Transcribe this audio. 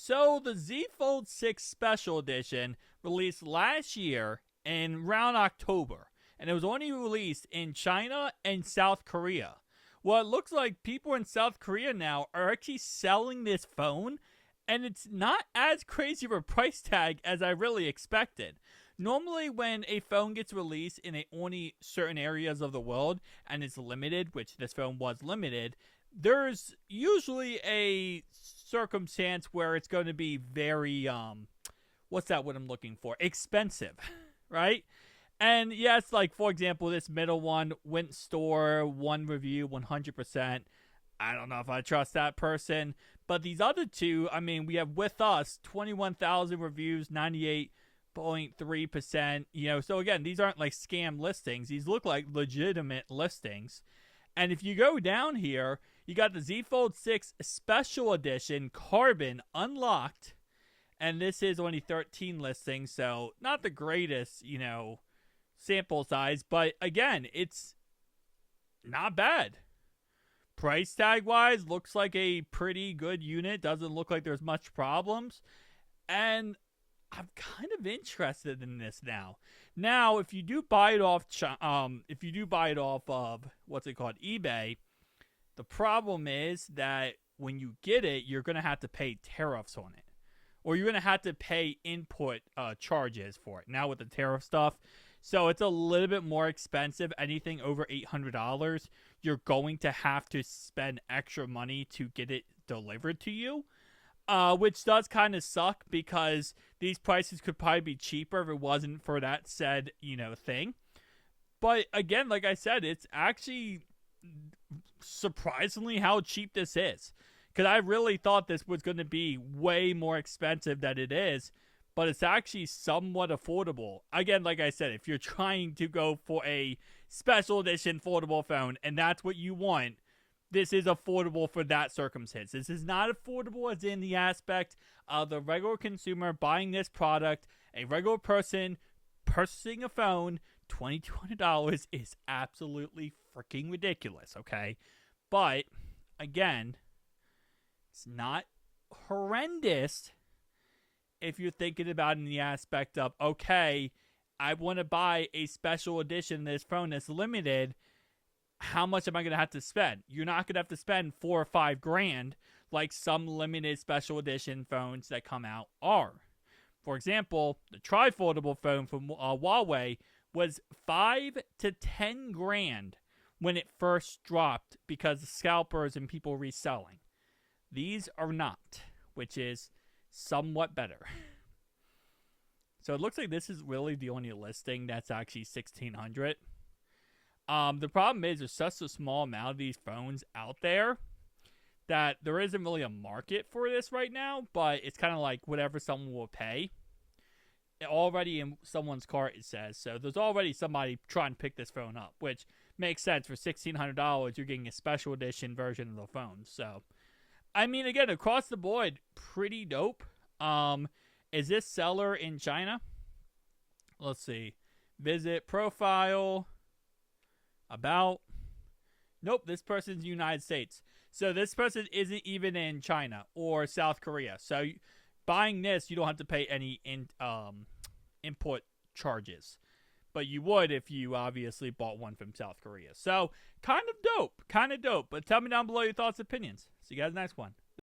So the Z Fold 6 Special Edition released last year in around October, and it was only released in China and South Korea. Well, it looks like people in South Korea now are actually selling this phone, and it's not as crazy of a price tag as I really expected. Normally, when a phone gets released in only certain areas of the world and it's limited, which this phone was limited, there's usually a circumstance where it's going to be very what's that what I'm looking for? Expensive, right? And yes, like for example, this middle one went store, one review, 100%. I don't know if I trust that person. But these other two, I mean, we have with us 21,000 reviews, 98.3%. So again, these aren't like scam listings. These look like legitimate listings. And if you go down here, you got the Z Fold 6 Special Edition Carbon Unlocked. And this is only 13 listings, so not the greatest, sample size. But again, it's not bad. Price tag wise, looks like a pretty good unit. Doesn't look like there's much problems. And I'm kind of interested in this now. Now, if you do buy it off, of what's it called, eBay, the problem is that when you get it, you're gonna have to pay tariffs on it, or you're gonna have to pay input charges for it. Now with the tariff stuff, so it's a little bit more expensive. Anything over $800, you're going to have to spend extra money to get it delivered to you. Which does kind of suck because these prices could probably be cheaper if it wasn't for that said, thing. But again, like I said, it's actually surprisingly how cheap this is. Because I really thought this was going to be way more expensive than it is. But it's actually somewhat affordable. Again, like I said, if you're trying to go for a special edition foldable phone and that's what you want, this is affordable for that circumstance. This is not affordable as in the aspect of the regular consumer buying this product. A regular person purchasing a phone, $2,200 is absolutely freaking ridiculous, okay? But, again, it's not horrendous if you're thinking about it in the aspect of, okay, I want to buy a special edition of this phone that's limited. How much am I going to have to spend? You're not going to have to spend $4 or $5 like some limited special edition phones that come out are. For example, the tri-foldable phone from Huawei was $5 to $10 when it first dropped because of scalpers and people reselling. These are not, which is somewhat better. So it looks like this is really the only listing that's actually $1,600. The problem is there's such a small amount of these phones out there that there isn't really a market for this right now, but it's kind of like whatever someone will pay. Already in someone's cart, it says. So there's already somebody trying to pick this phone up, which makes sense. For $1,600, you're getting a special edition version of the phone. So, I mean, again, across the board, pretty dope. Is this seller in China? Let's see. Visit profile. About. Nope, this person's in the United States. So this person isn't even in China or South Korea. So buying this, you don't have to pay any input charges. But you would if you obviously bought one from South Korea. So kind of dope. But tell me down below your thoughts and opinions. See you guys next one.